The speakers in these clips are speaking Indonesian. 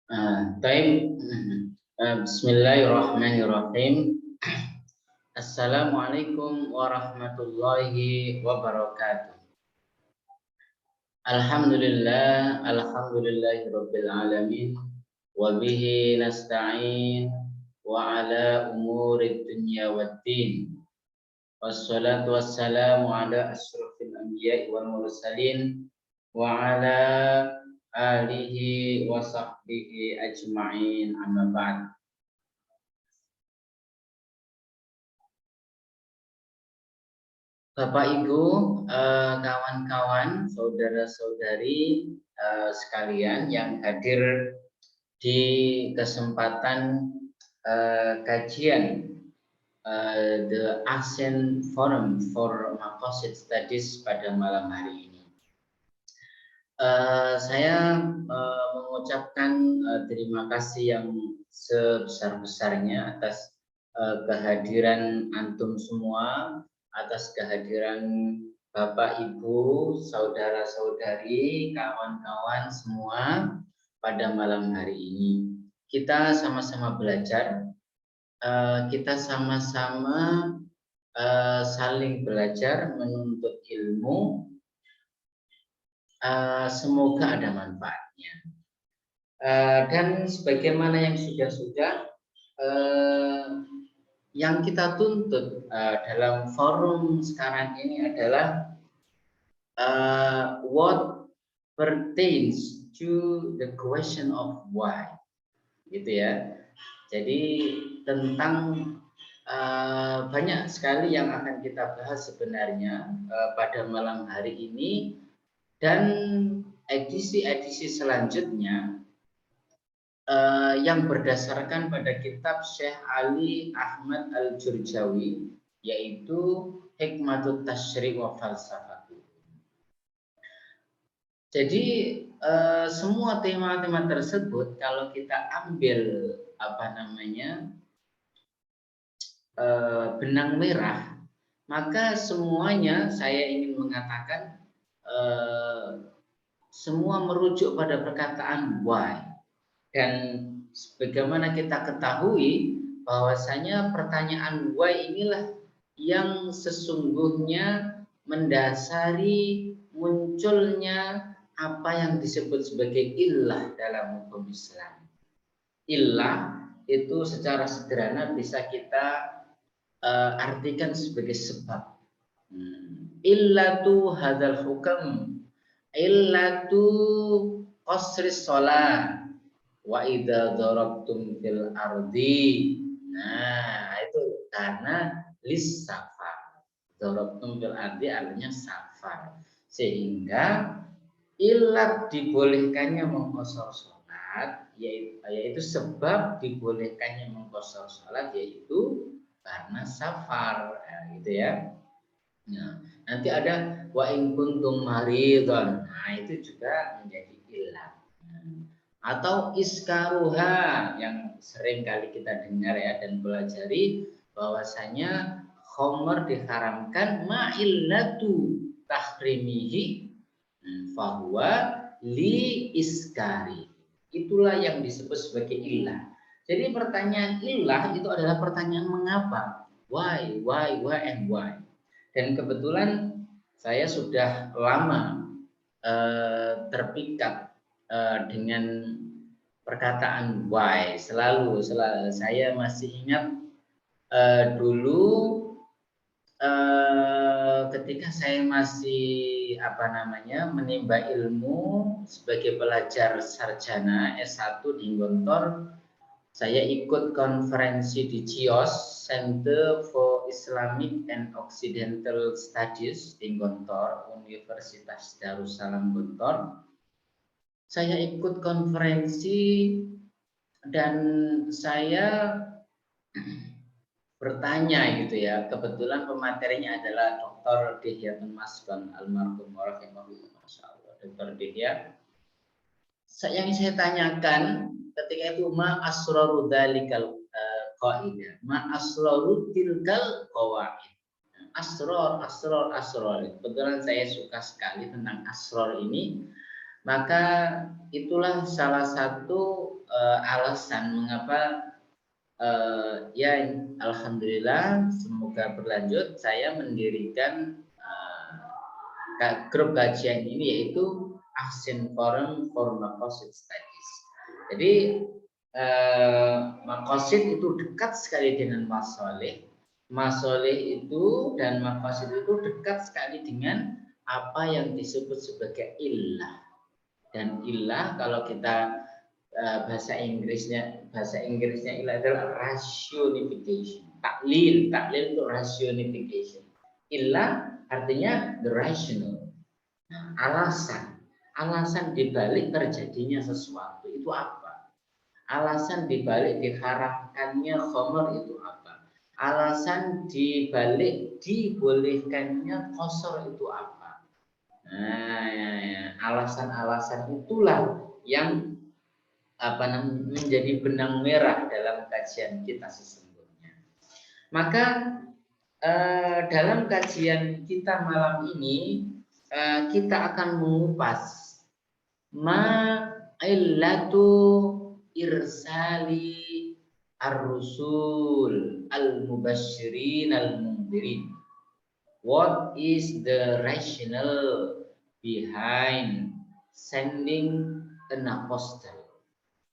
Taib. Bismillahirrahmanirrahim. Assalamualaikum warahmatullahi wabarakatuh. Alhamdulillahirabbil alamin wa bihi nasta'in wa ala umurid dunya waddin. Wassalatu wassalamu ala asyrafil anbiya'i wal mursalin wa ala alihi wa sahbihi ajma'in, amma ba'd. Bapak Ibu, kawan-kawan, saudara-saudari sekalian yang hadir di kesempatan kajian The ASEAN Forum for Maqasid Studies pada malam hari ini. Saya mengucapkan terima kasih yang sebesar-besarnya atas kehadiran antum semua, atas kehadiran Bapak, Ibu, saudara-saudari, kawan-kawan semua pada malam hari ini. Kita sama-sama belajar, kita sama-sama saling belajar menuntut ilmu. Semoga ada manfaatnya. Dan sebagaimana yang sudah-sudah yang kita tuntut dalam forum sekarang ini adalah what pertains to the question of why, gitu ya. Jadi tentang banyak sekali yang akan kita bahas sebenarnya pada malam hari ini, dan edisi-edisi selanjutnya yang berdasarkan pada kitab Syekh Ali Ahmad Al-Jurjawi, yaitu Hikmatut Tasyri' wa Falsafatu. Jadi semua tema-tema tersebut kalau kita ambil benang merah, maka semuanya saya ingin mengatakan semua merujuk pada perkataan why. Dan sebagaimana kita ketahui bahwasanya pertanyaan why inilah yang sesungguhnya mendasari munculnya apa yang disebut sebagai illah dalam hukum Islam. Illah itu secara sederhana bisa kita artikan sebagai sebab. Illatu hadzal hukam, illatu qasris shalah wa idza darabtum fil ardi. Nah, itu karena lis safar. Darabtum fil ardi artinya safar. Sehingga ilat dibolehkannya mengqashar salat, yaitu sebab dibolehkannya mengqashar salat yaitu karena safar, gitu ya. Nah, nanti ada wa in kuntum maridun. Nah, itu juga menjadi ilat. Atau iskaruha yang sering kali kita dengar ya dan pelajari, bahwasanya khamr diharamkan ma'illatu tahrimihi fahuwa li iskari. Itulah yang disebut sebagai ilah. Jadi pertanyaan ilah itu adalah pertanyaan mengapa, why and why. Dan kebetulan saya sudah lama terpikat dengan perkataan why. Selalu saya masih ingat dulu ketika saya masih menimba ilmu sebagai pelajar sarjana S1 di Gontor. Saya ikut konferensi di CIOS, Center for Islamic and Occidental Studies di Gontor, Universitas Darussalam Gontor. Saya ikut konferensi dan saya bertanya gitu ya. Kebetulan pematerinya adalah Dr. Dihyatun Maskan almarhum rahimahullah, masyaallah. Dr. Dihya. Yang saya tanyakan ketika itu ma asraru dzalikal qaidah, ma asraru tilkal qawaid. Asrar. Kebetulan saya suka sekali tentang asrar ini. Maka itulah salah satu alasan mengapa ya alhamdulillah semoga berlanjut saya mendirikan grup kajian ini, yaitu Action Forum for Maqasid Studies. Jadi Maqasid itu dekat sekali dengan Masoleh. Masoleh itu dan Maqasid itu dekat sekali dengan apa yang disebut sebagai illah. Dan illah kalau kita bahasa Inggrisnya illah adalah rationification. Taklil itu rationification. Illah artinya the rational. Alasan dibalik terjadinya sesuatu itu apa? Alasan dibalik diharamkannya khamr itu apa? Alasan dibalik dibolehkannya qasar itu apa? Nah, alasan-alasan itulah yang menjadi benang merah dalam kajian kita sesungguhnya. Maka dalam kajian kita malam ini kita akan mengupas illatu irsali ar-rusul al-mubasysyirin al-mundzirin. What is the rationale behind sending an apostle,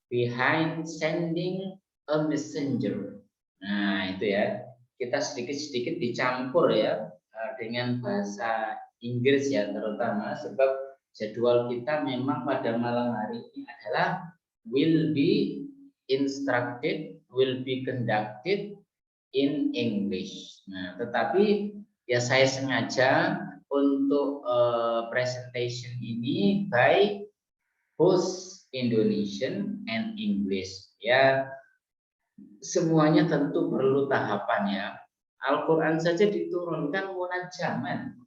behind sending a messenger? Nah, itu ya. Kita sedikit-sedikit dicampur ya dengan bahasa Inggris ya, terutama sebab jadwal kita memang pada malam hari ini adalah will be instructed, will be conducted in English. Nah, tetapi ya saya sengaja untuk presentation ini by both Indonesian and English. Ya, semuanya tentu perlu tahapan ya. Al-Quran saja diturunkan munajaman,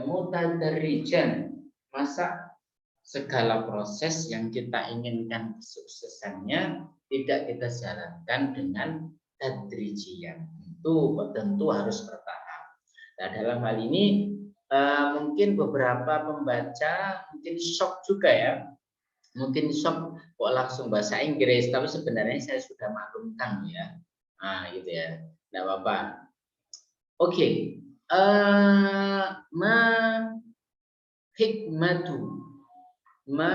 mutadarrijan. Masa segala proses yang kita inginkan kesuksesannya tidak kita jalankan dengan tadrijian. Itu tentu harus bertahap. Nah, dalam hal ini mungkin beberapa pembaca mungkin shock juga ya. Mungkin shock kok langsung bahasa Inggris, tapi sebenarnya saya sudah maklumkan ya. Nah, gitu ya. Tidak apa-apa. Oke. Ma hikmatu ma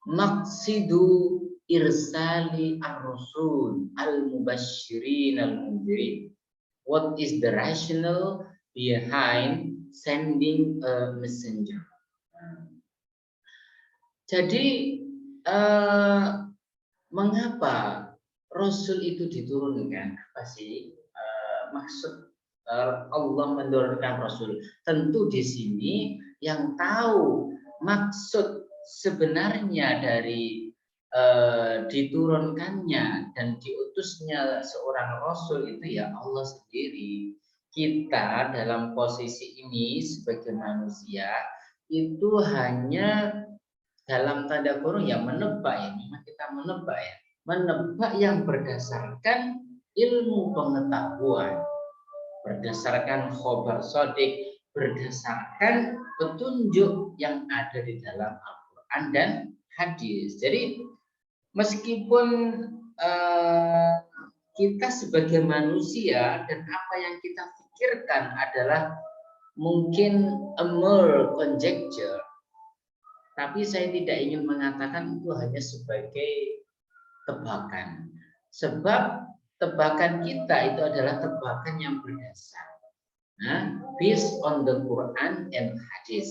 maqsidu irsali ar-rusul al-mubasysyirin al-mundzirin. What is the rationale behind sending a messenger? Jadi mengapa Rasul itu diturunkan? Apa sih maksud Allah menurunkan Rasul? Tentu di sini yang tahu maksud sebenarnya dari diturunkannya dan diutusnya seorang Rasul itu ya Allah sendiri. Kita dalam posisi ini sebagai manusia itu hanya dalam tanda kurung ya menebak ya, memang kita menebak ya, menebak yang berdasarkan ilmu pengetahuan, berdasarkan khobar sodik, berdasarkan petunjuk yang ada di dalam Al-Quran dan hadis. Jadi meskipun kita sebagai manusia dan apa yang kita pikirkan adalah mungkin a mere conjecture, tapi saya tidak ingin mengatakan itu hanya sebagai tebakan. Sebab tebakan kita itu adalah tebakan yang berdasar. Based on the Quran and Hadis.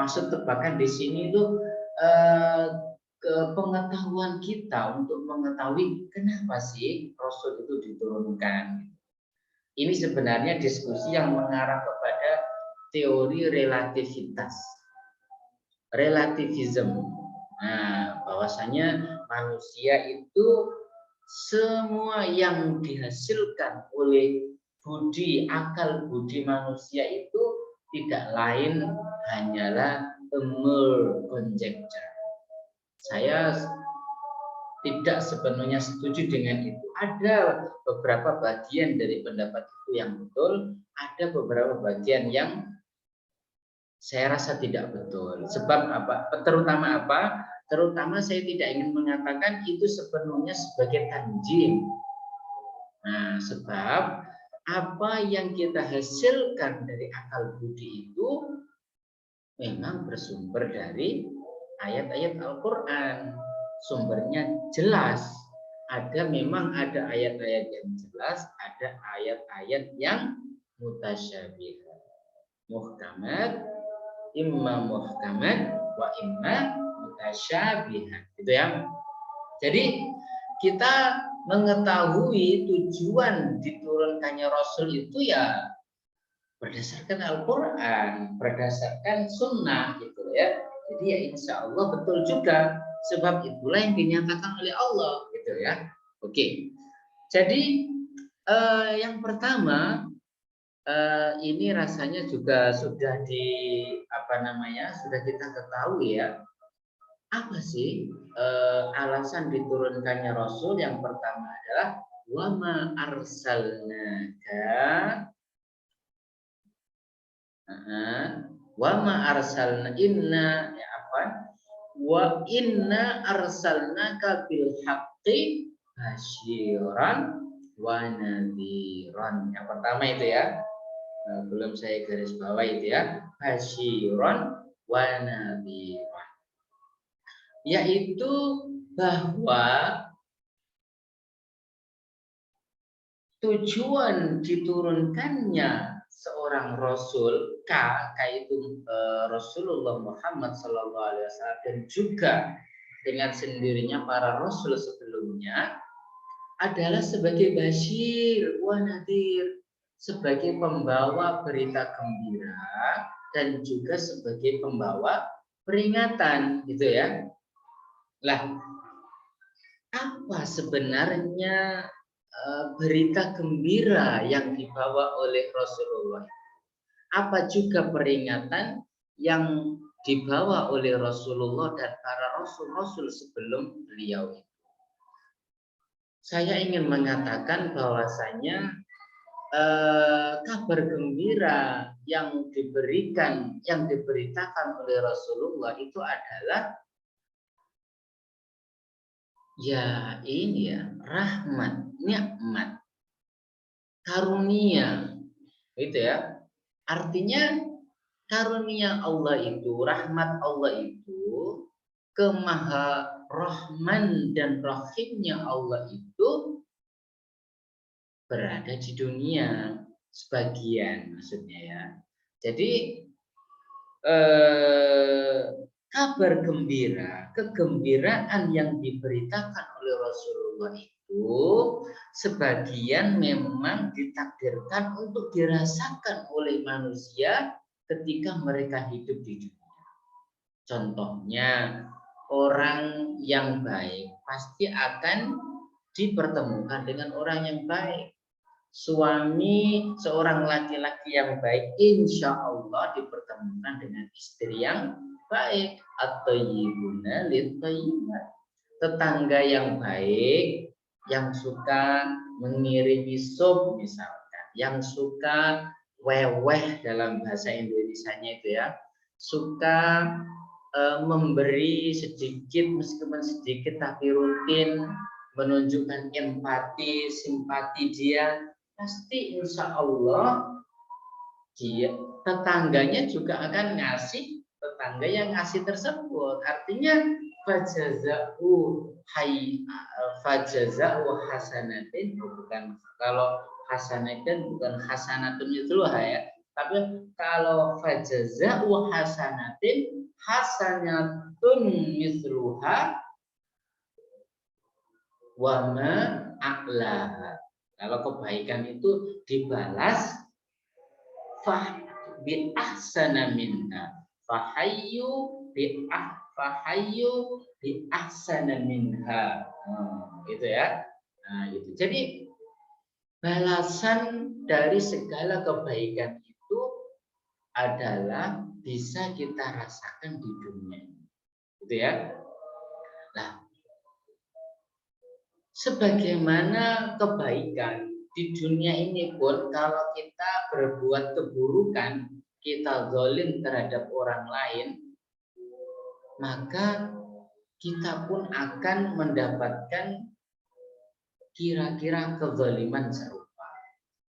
Maksud tebakan di sini itu pengetahuan kita untuk mengetahui kenapa sih Rasul itu diturunkan. Ini sebenarnya diskusi yang mengarah kepada teori relativitas. Relativism. Nah, bahwasanya manusia itu semua yang dihasilkan oleh budi, akal budi manusia itu tidak lain hanyalah a mere conjecture. Saya tidak sepenuhnya setuju dengan itu. Ada beberapa bagian dari pendapat itu yang betul, ada beberapa bagian yang Saya rasa tidak betul. Sebab apa? Terutama apa? Terutama saya tidak ingin mengatakan itu sepenuhnya sebagai tanjim. Nah, sebab apa yang kita hasilkan dari akal budi itu memang bersumber dari ayat-ayat Al-Quran. Sumbernya jelas. Memang ada ayat-ayat yang jelas, ada ayat-ayat yang mutasyabih. Muhkamat, imma muhkamat, wa imma mutasyabihat. Gitu ya. Jadi kita mengetahui tujuan diturunkannya Rasul itu ya berdasarkan Al-Quran, berdasarkan sunnah gitu ya. Jadi ya insya Allah betul juga, sebab itulah yang dinyatakan oleh Allah gitu ya. Oke, jadi yang pertama ini rasanya juga sudah sudah kita ketahui ya. Apa sih alasan diturunkannya Rasul? Yang pertama adalah wama arsalnaka inna ya apa? Wa inna arsalnaka bil haqqi basyiran wa nadhiran. Yang pertama itu ya. Belum saya garis bawah itu ya. Basyiran wa nadhiran. Yaitu bahwa tujuan diturunkannya seorang rasul itu Rasulullah Muhammad SAW, dan juga dengan sendirinya para rasul sebelumnya adalah sebagai basyir wa nadhir, sebagai pembawa berita gembira dan juga sebagai pembawa peringatan gitu ya. Lah, apa sebenarnya berita gembira yang dibawa oleh Rasulullah? Apa juga peringatan yang dibawa oleh Rasulullah dan para rasul-rasul sebelum beliau itu? Saya ingin mengatakan bahwasanya kabar gembira yang diberitakan oleh Rasulullah itu adalah ya ini ya, rahmat, nikmat, karunia, gitu ya. Artinya karunia Allah itu, rahmat Allah itu, kemaha Rahman dan Rahimnya Allah itu berada di dunia sebagian, maksudnya ya. Jadi kabar gembira, kegembiraan yang diberitakan oleh Rasulullah itu sebagian memang ditakdirkan untuk dirasakan oleh manusia ketika mereka hidup di dunia. Contohnya, orang yang baik pasti akan dipertemukan dengan orang yang baik. Suami seorang laki-laki yang baik insya Allah dipertemukan dengan istri yang baik. At-thayyibuna lit-thayyibat. Tetangga yang baik, yang suka mengirimi sup misalkan, yang suka weweh dalam bahasa Indonesianya itu ya, suka memberi sedikit meskipun sedikit tapi rutin, menunjukkan empati, simpati dia, pasti insya Allah dia tetangganya juga akan ngasih tetangga yang ngasih tersebut. Artinya fajaza'u hasanatin, bukan, kalau hasanatin bukan hasanatun itu ya, tapi kalau fajaza'u hasanatin hasanatun misluha wa ma a'laha. Kalau kebaikan itu dibalas bi ahsana minha, fahayyu bi ahsana minha. Gitu ya. Nah, gitu. Jadi balasan dari segala kebaikan itu adalah bisa kita rasakan di dunia. Gitu ya. Nah, sebagaimana kebaikan di dunia ini pun, kalau kita berbuat keburukan kita zalim terhadap orang lain, maka kita pun akan mendapatkan kira-kira kezaliman serupa.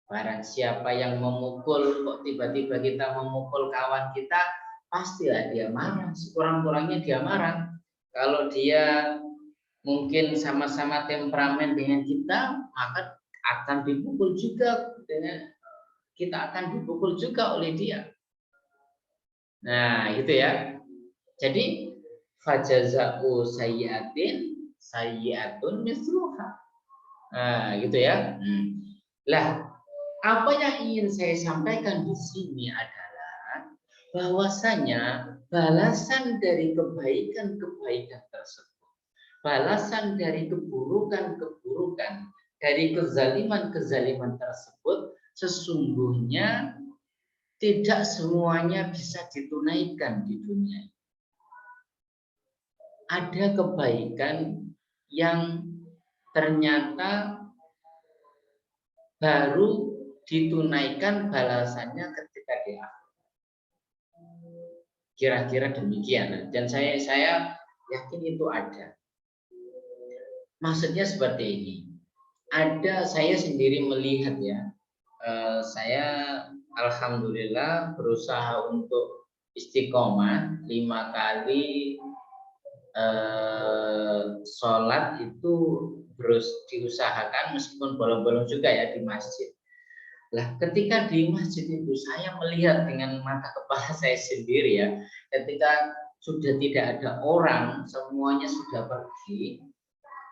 Barang siapa yang memukul, kok tiba-tiba kita memukul kawan kita, pastilah dia marah. Sekurang-kurangnya dia marah. Kalau dia mungkin sama-sama temperamen dengan kita, maka akan dipukul juga kita akan dipukul juga oleh dia. Nah, gitu ya. Jadi fajaza'u sayyi'atin sayyi'atun misluha. Nah, gitu ya. Lah, apa yang ingin saya sampaikan di sini adalah bahwasanya balasan dari kebaikan-kebaikan tersebut, balasan dari keburukan-keburukan, dari kezaliman-kezaliman tersebut sesungguhnya tidak semuanya bisa ditunaikan di dunia. Ada kebaikan yang ternyata baru ditunaikan balasannya ketika di akhirat. Kira-kira demikian. Dan saya yakin itu ada. Maksudnya seperti ini. Saya sendiri melihat ya. Saya alhamdulillah berusaha untuk istiqomah 5 kali sholat itu terus diusahakan meskipun bolong-bolong juga ya di masjid. Lah, ketika di masjid itu saya melihat dengan mata kepala saya sendiri ya, ketika sudah tidak ada orang, semuanya sudah pergi,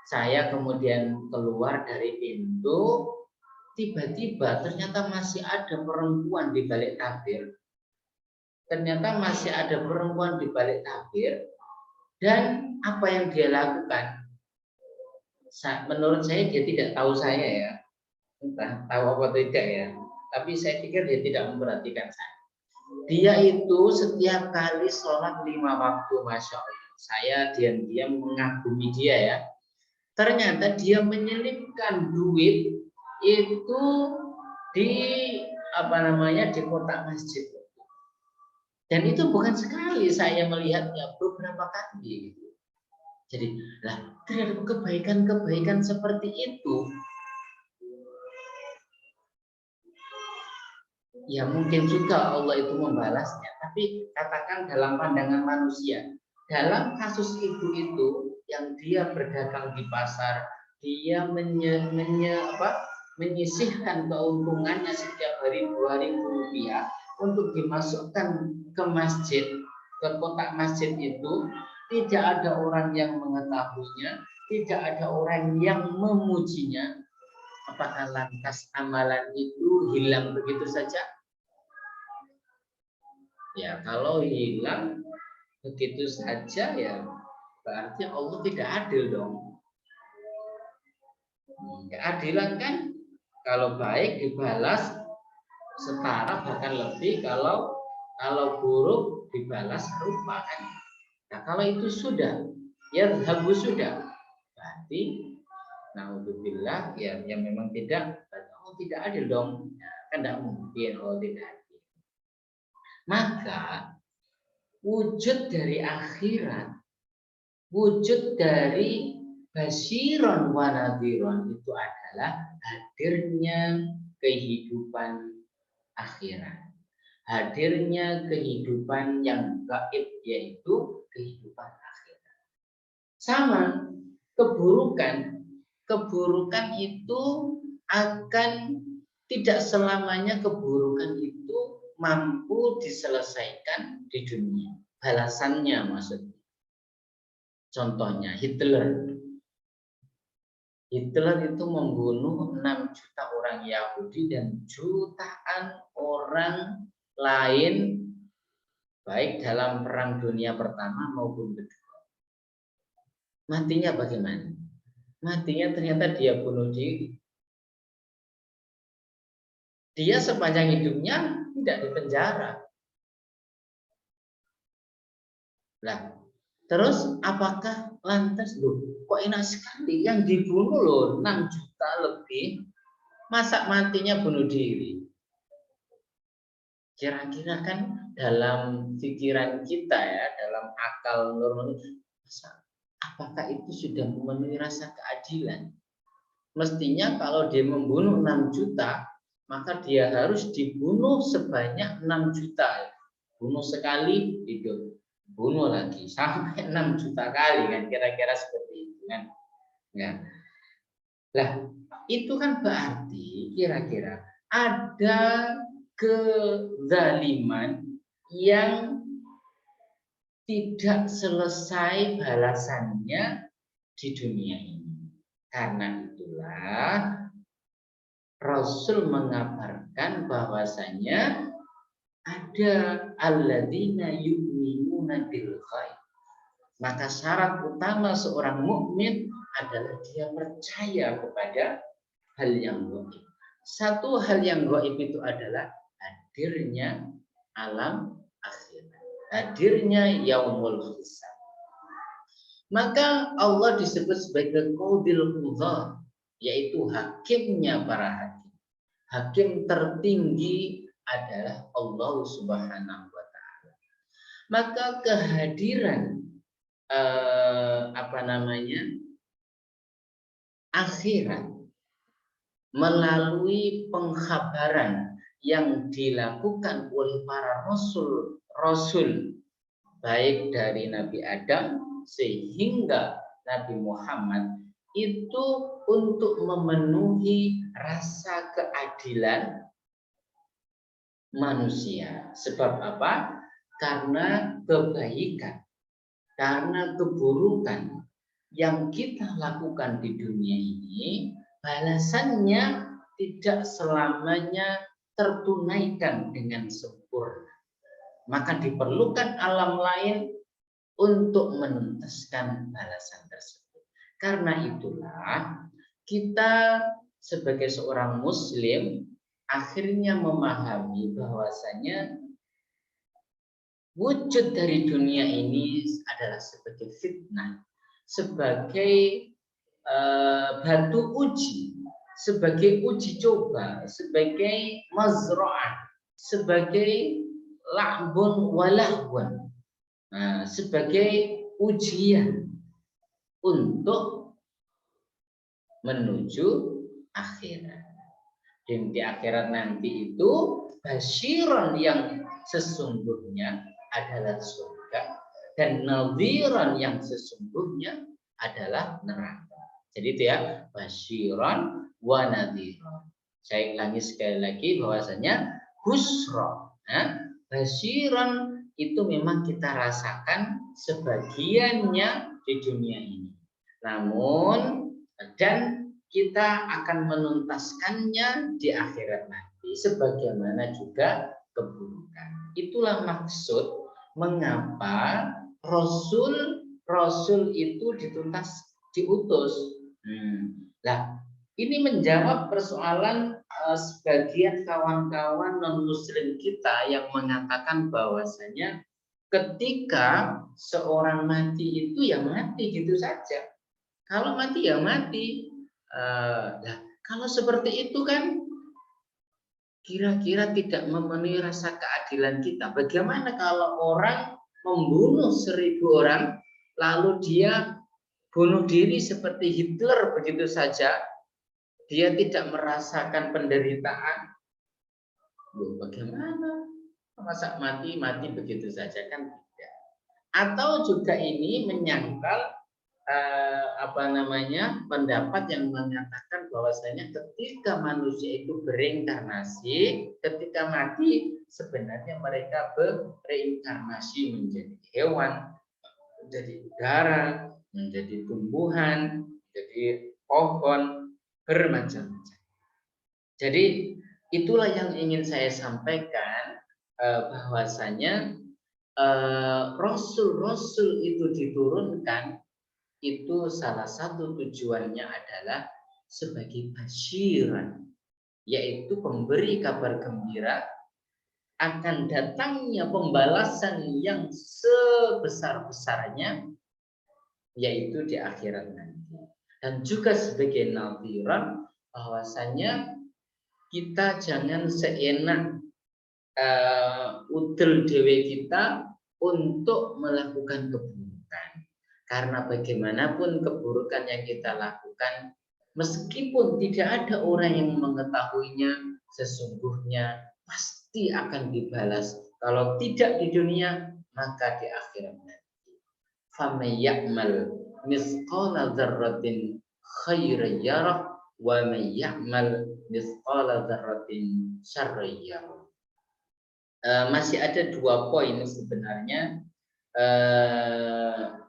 saya kemudian keluar dari pintu, tiba-tiba ternyata masih ada perempuan di balik tabir. Ternyata masih ada perempuan di balik tabir, dan apa yang dia lakukan? Menurut saya dia tidak tahu saya ya, entah tahu apa tidak ya. Tapi saya pikir dia tidak memperhatikan saya. Dia itu setiap kali sholat 5 waktu, masya Allah. Saya diam-diam mengagumi dia ya. Ternyata dia menyelipkan duit itu di di kotak masjid. Dan itu bukan sekali saya melihatnya, beberapa kali gitu. Jadi, terhadap kebaikan-kebaikan seperti itu, ya mungkin juga Allah itu membalasnya. Tapi katakan dalam pandangan manusia, dalam kasus ibu itu yang dia berdagang di pasar, dia menyisihkan keuntungannya setiap hari 2.000 rupiah untuk dimasukkan ke masjid, ke kotak masjid itu, tidak ada orang yang mengetahuinya, tidak ada orang yang memujinya. Apakah lantas amalan itu hilang begitu saja? Ya, kalau hilang begitu saja ya berarti Allah tidak adil dong. Keadilan kan kalau baik dibalas setara bahkan lebih, kalau buruk dibalas serupa kan. Nah, kalau itu sudah ya sudah, berarti naudzubillah ya memang tidak, Allah tidak adil dong. Ya, kan tidak mungkin Allah tidak adil. Maka wujud dari akhirat, wujud dari basyiron wa nadhiron itu adalah hadirnya kehidupan akhirat. Hadirnya kehidupan yang gaib, yaitu kehidupan akhirat. Sama keburukan. Keburukan itu akan tidak selamanya keburukan itu mampu diselesaikan di dunia. Balasannya maksudnya. Contohnya Hitler. Hitler itu membunuh 6 juta orang Yahudi dan jutaan orang lain, baik dalam Perang Dunia Pertama maupun kedua. Matinya bagaimana? Matinya ternyata dia bunuh diri. Dia sepanjang hidupnya tidak dipenjara. Lah, terus apakah lantas kok enak sekali yang dibunuh loh 6 juta lebih, masa matinya bunuh diri? Kira-kira kan dalam pikiran kita ya, dalam akal normal, apakah itu sudah memenuhi rasa keadilan? Mestinya kalau dia membunuh 6 juta, maka dia harus dibunuh sebanyak 6 juta. Bunuh sekali, hidup. Bunuh lagi, sampai 6 juta kali kan, kira-kira seperti itu kan. Ya. Lah, itu kan berarti kira-kira ada kezaliman yang tidak selesai balasannya di dunia ini. Karena itulah Rasul mengabarkan bahwasanya ada alladzina yu'minuna bil ghaib. Maka syarat utama seorang mukmin adalah dia percaya kepada hal yang gaib. Satu hal yang gaib itu adalah hadirnya alam akhirat, hadirnya yaumul hisab. Maka Allah disebut sebagai qadil qudhah, yaitu hakimnya para hakim. Hakim tertinggi adalah Allah Subhanahu wa taala. Maka kehadiran akhirat melalui pengkhabaran yang dilakukan oleh para rasul baik dari Nabi Adam sehingga Nabi Muhammad itu untuk memenuhi rasa keadilan manusia. Sebab apa? Karena kebaikan, karena keburukan yang kita lakukan di dunia ini, balasannya tidak selamanya tertunaikan dengan sempurna. Maka diperlukan alam lain untuk menuntaskan balasan tersebut. Karena itulah kita sebagai seorang muslim akhirnya memahami bahwasanya wujud dari dunia ini adalah sebagai fitnah, sebagai batu uji, sebagai uji coba, sebagai mazra'ah, sebagai la'bun walahwan, sebagai ujian untuk menuju akhirat. Dan di akhirat nanti itu basyiran yang sesungguhnya adalah surga dan nadhiran yang sesungguhnya adalah neraka. Jadi itu ya, basyiran wa nadhiran. Saya ulangi sekali lagi bahwasanya busra, basyiran itu memang kita rasakan sebagiannya di dunia ini. Namun dan kita akan menuntaskannya di akhirat nanti sebagaimana juga keburukan. Itulah maksud mengapa Rasul itu diutus. Nah, ini menjawab persoalan sebagian kawan-kawan non-muslim kita yang mengatakan bahwasanya ketika seorang mati itu ya mati gitu saja. Kalau mati ya mati. Nah, kalau seperti itu kan kira-kira tidak memenuhi rasa keadilan kita. Bagaimana kalau orang membunuh 1000 orang, lalu dia bunuh diri seperti Hitler begitu saja, dia tidak merasakan penderitaan? Bagaimana? Masa mati begitu saja kan tidak. Atau juga ini menyangkal pendapat yang mengatakan bahwasanya ketika manusia itu bereinkarnasi, ketika mati sebenarnya mereka bereinkarnasi menjadi hewan, menjadi udara, menjadi tumbuhan, menjadi pohon, bermacam-macam. Jadi itulah yang ingin saya sampaikan, bahwasanya Rasul-Rasul itu diturunkan itu salah satu tujuannya adalah sebagai basyiran, yaitu pemberi kabar gembira akan datangnya pembalasan yang sebesar-besarnya, yaitu di akhirat nanti. Dan juga sebagai nadhiran bahwasanya kita jangan seenak udel dewe kita untuk melakukan keburukan. Karena bagaimanapun keburukan yang kita lakukan, meskipun tidak ada orang yang mengetahuinya, sesungguhnya pasti akan dibalas. Kalau tidak di dunia, maka di akhirat nanti. Faman ya'mal misqala dzarratin khairan yarah wa man ya'mal misqala dzarratin syarran yarah. Masih ada 2 poin sebenarnya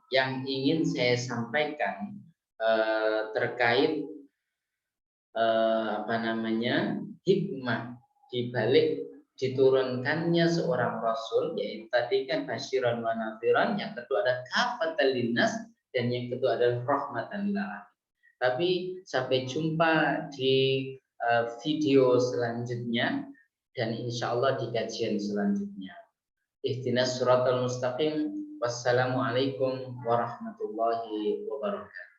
yang ingin saya sampaikan terkait hikmah di balik diturunkannya seorang rasul, yaitu tadi kan basyiran wa nadhiran, yang kedua ada kafatan linnas, dan yang kedua adalah rahmatan lil alamin. Tapi sampai jumpa di video selanjutnya dan insya Allah di kajian selanjutnya. Ihdinas siratal mustaqim. Wassalamualaikum warahmatullahi wabarakatuh.